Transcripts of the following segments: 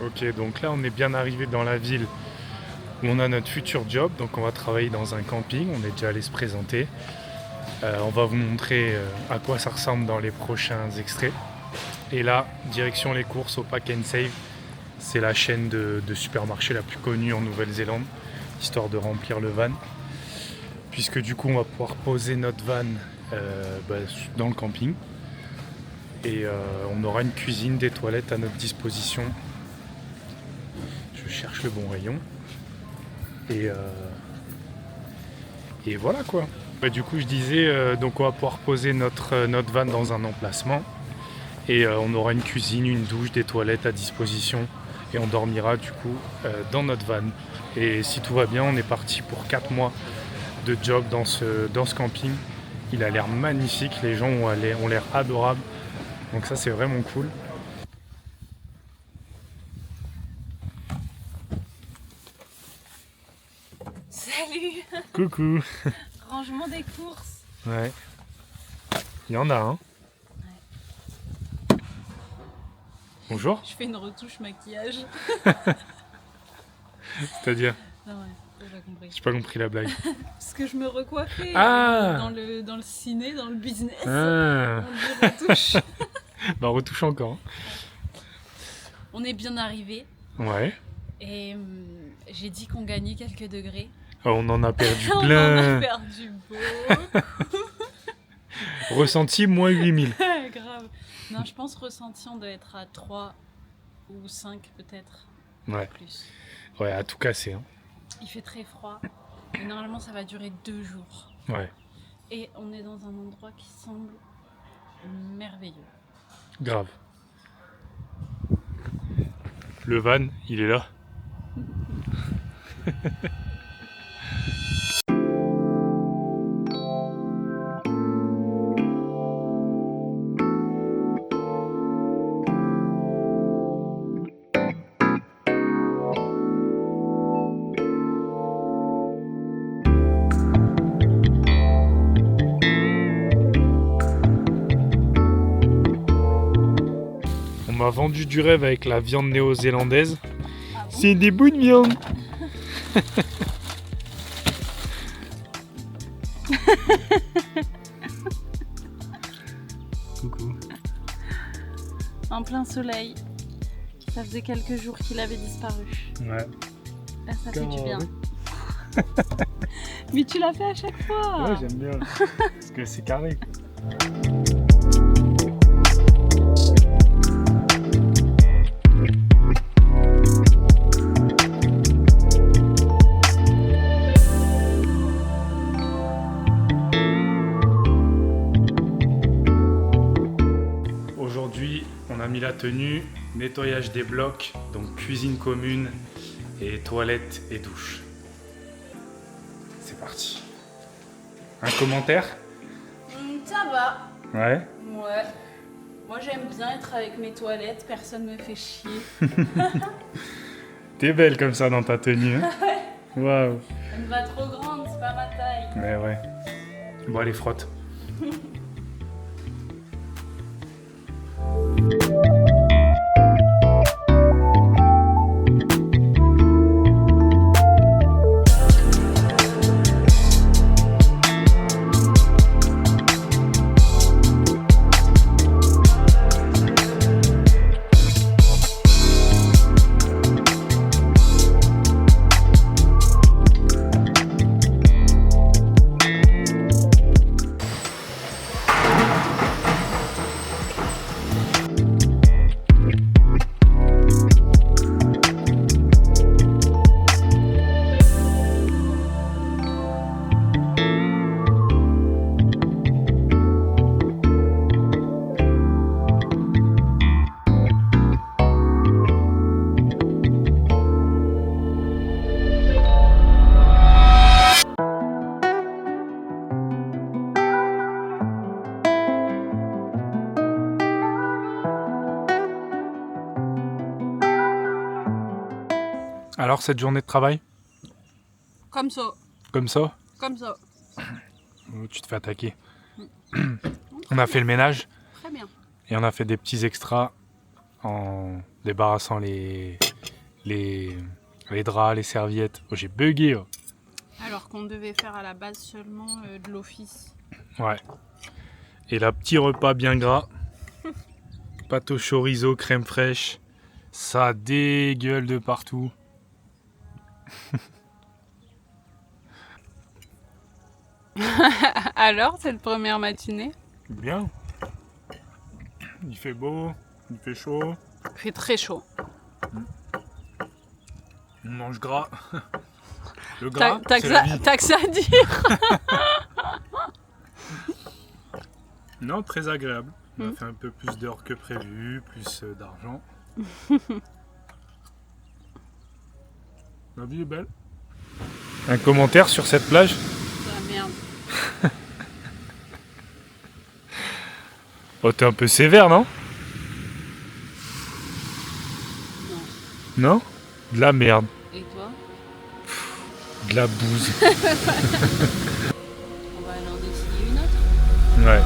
Ok, donc là on est bien arrivé dans la ville où on a notre futur job, donc on va travailler dans un camping, on est déjà allé se présenter. On va vous montrer à quoi ça ressemble dans les prochains extraits. Et là, direction les courses au Pack and Save, c'est la chaîne de supermarchés la plus connue en Nouvelle-Zélande, histoire de remplir le van. Puisque du coup on va pouvoir poser notre van dans le camping. Et on aura une cuisine, des toilettes à notre disposition. Je cherche le bon rayon. Et voilà quoi. Du coup je disais, donc on va pouvoir poser notre van dans un emplacement. Et on aura une cuisine, une douche, des toilettes à disposition. Et on dormira du coup dans notre van. Et si tout va bien, on est parti pour 4 mois de job dans ce camping. Il a l'air magnifique, les gens ont l'air adorables. Donc ça c'est vraiment cool. Salut. Coucou. Rangement des courses. Ouais. Il y en a un. Ouais. Bonjour. Je fais une retouche maquillage. C'est-à-dire? Non ouais, j'ai pas compris. J'ai pas compris la blague. Parce que je me recoiffais dans le ciné, dans le business. Ah. On dit retouche. Bah retouche encore. On est bien arrivé. Ouais. Et j'ai dit qu'on gagnait quelques degrés. Oh, on en a perdu On plein. en a perdu beaucoup. Ressenti moins 8000. Grave. Non, je pense ressenti, on doit être à 3 ou 5 peut-être. Ouais. Plus. Ouais, à tout casser. Hein. Il fait très froid. Et normalement, ça va durer 2 jours. Ouais. Et on est dans un endroit qui semble merveilleux. Grave. Le van, il est là. On m'a vendu du rêve avec la viande néo-zélandaise. Ah bon ? C'est des bouts de viande. Coucou. En plein soleil. Ça faisait quelques jours qu'il avait disparu. Ouais. Là, ça fait du bien. Mais tu l'as fait à chaque fois. Ouais, j'aime bien. Parce que c'est carré. Aujourd'hui, on a mis la tenue, nettoyage des blocs, donc cuisine commune et toilettes et douche. C'est parti. Un commentaire? Ça va. Ouais. Ouais. Moi, j'aime bien être avec mes toilettes. Personne me fait chier. T'es belle comme ça dans ta tenue. Hein. Waouh. Elle me va trop grande, c'est pas ma taille. Ouais, ouais. Bon, allez, frotte. Alors, cette journée de travail? Comme ça. Comme ça? Comme ça. Oh, tu te fais attaquer. On a fait le ménage. Très bien. Et on a fait des petits extras en débarrassant les draps, les serviettes. Oh, j'ai bugué. Oh. Alors qu'on devait faire à la base seulement de l'office. Ouais. Et là, petit repas bien gras. Pâte au chorizo, crème fraîche. Ça dégueule de partout. Alors, cette première matinée? Bien. Il fait beau, il fait chaud. Il fait très chaud. On mange gras. Le gras, T'as c'est la vie. que ça à dire. Non, très agréable. On a Mm. fait un peu plus d'heures que prévu, plus d'argent. La vie est belle. Un commentaire sur cette plage? C'est la merde. Oh, t'es un peu sévère, non? Non. Non? De la merde. Et toi? De la bouse. On va aller en essayer une autre. Ouais.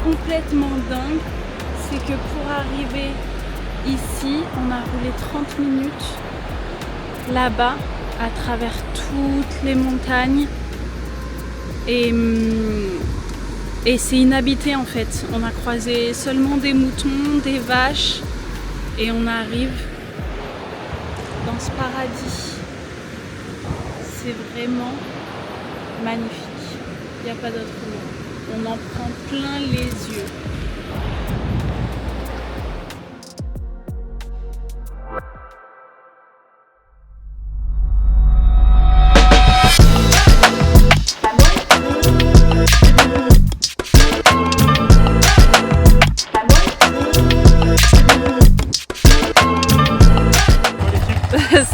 Complètement dingue, c'est que pour arriver ici, on a roulé 30 minutes là-bas, à travers toutes les montagnes. Et c'est inhabité en fait. On a croisé seulement des moutons, des vaches, et on arrive dans ce paradis. C'est vraiment magnifique. Il n'y a pas d'autre mot. On en prend plein les yeux.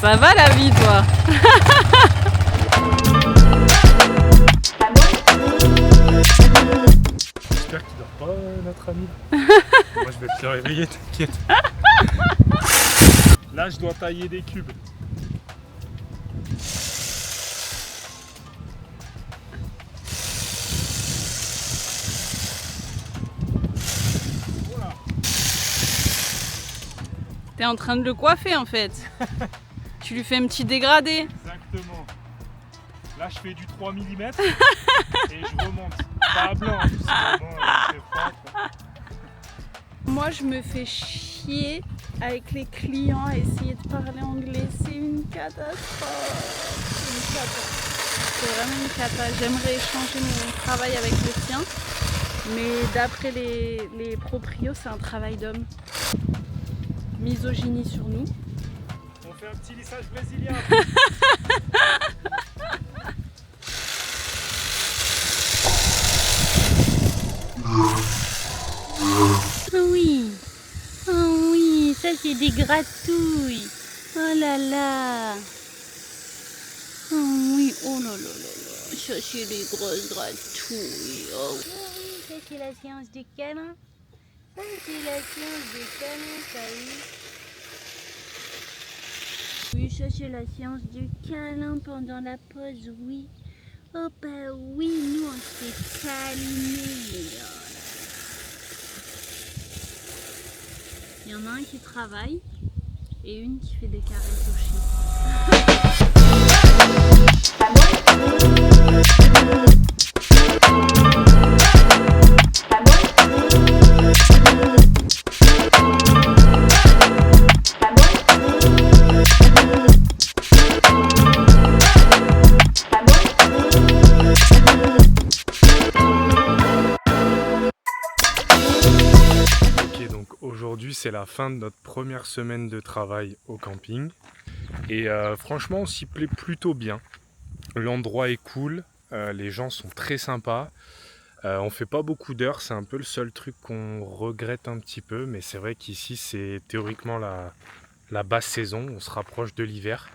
Ça va la vie, toi? J'espère qu'il dort pas, notre ami. Moi, je vais te le réveiller, t'inquiète. Là, je dois tailler des cubes. Voilà. T'es en train de le coiffer en fait. Tu lui fais un petit dégradé. Exactement. Là, je fais du 3 mm et je remonte. Pas à blanc, sinon, c'est propre. Moi, je me fais chier avec les clients à essayer de parler anglais. C'est une catastrophe. C'est une catastrophe. C'est vraiment une catastrophe. J'aimerais échanger mon travail avec le tien. Mais d'après les proprios, c'est un travail d'homme. Misogynie sur nous. On fait un petit lissage brésilien. Oui, oh oui, ça c'est des gratouilles. Oh là là. Oh oui, oh là là là là. Ça c'est des grosses gratouilles. Oh oui, ça c'est la séance de câlin. Ça c'est la séance de câlin, ça oui. Oui, ça c'est la séance de câlin pendant la pause, oui. Oh bah oui, nous on s'est câlinés. Il y en a un qui travaille et une qui fait des caresses au chien. aujourd'hui c'est la fin de notre première semaine de travail au camping. Et franchement on s'y plaît plutôt bien. L'endroit est cool, les gens sont très sympas. On fait pas beaucoup d'heures, c'est un peu le seul truc qu'on regrette un petit peu. Mais c'est vrai qu'ici c'est théoriquement la basse saison, on se rapproche de l'hiver.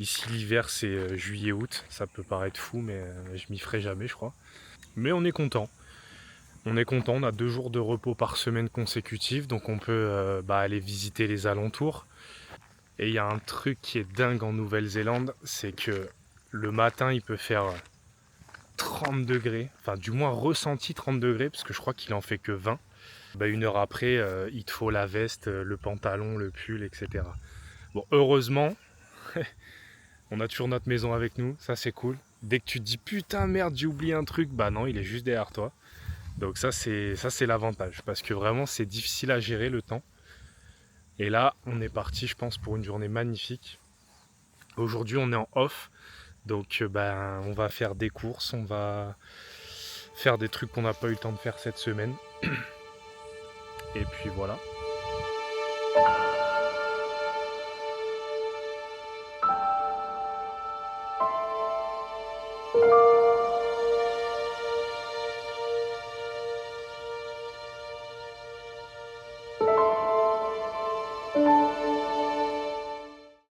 Ici l'hiver c'est juillet-août, ça peut paraître fou mais je m'y ferai jamais je crois. Mais on est content. On est content, on a 2 jours de repos par semaine consécutive, donc on peut aller visiter les alentours. Et il y a un truc qui est dingue en Nouvelle-Zélande, c'est que le matin il peut faire 30 degrés, enfin du moins ressenti 30 degrés, parce que je crois qu'il en fait que 20. Une heure après, il te faut la veste, le pantalon, le pull, etc. Bon, heureusement, on a toujours notre maison avec nous, ça c'est cool. Dès que tu te dis putain merde j'ai oublié un truc, bah non il est juste derrière toi. Donc ça c'est l'avantage, parce que vraiment c'est difficile à gérer le temps. Et là on est parti je pense pour une journée magnifique. Aujourd'hui on est en off, donc on va faire des courses, on va faire des trucs qu'on n'a pas eu le temps de faire cette semaine. Et puis voilà.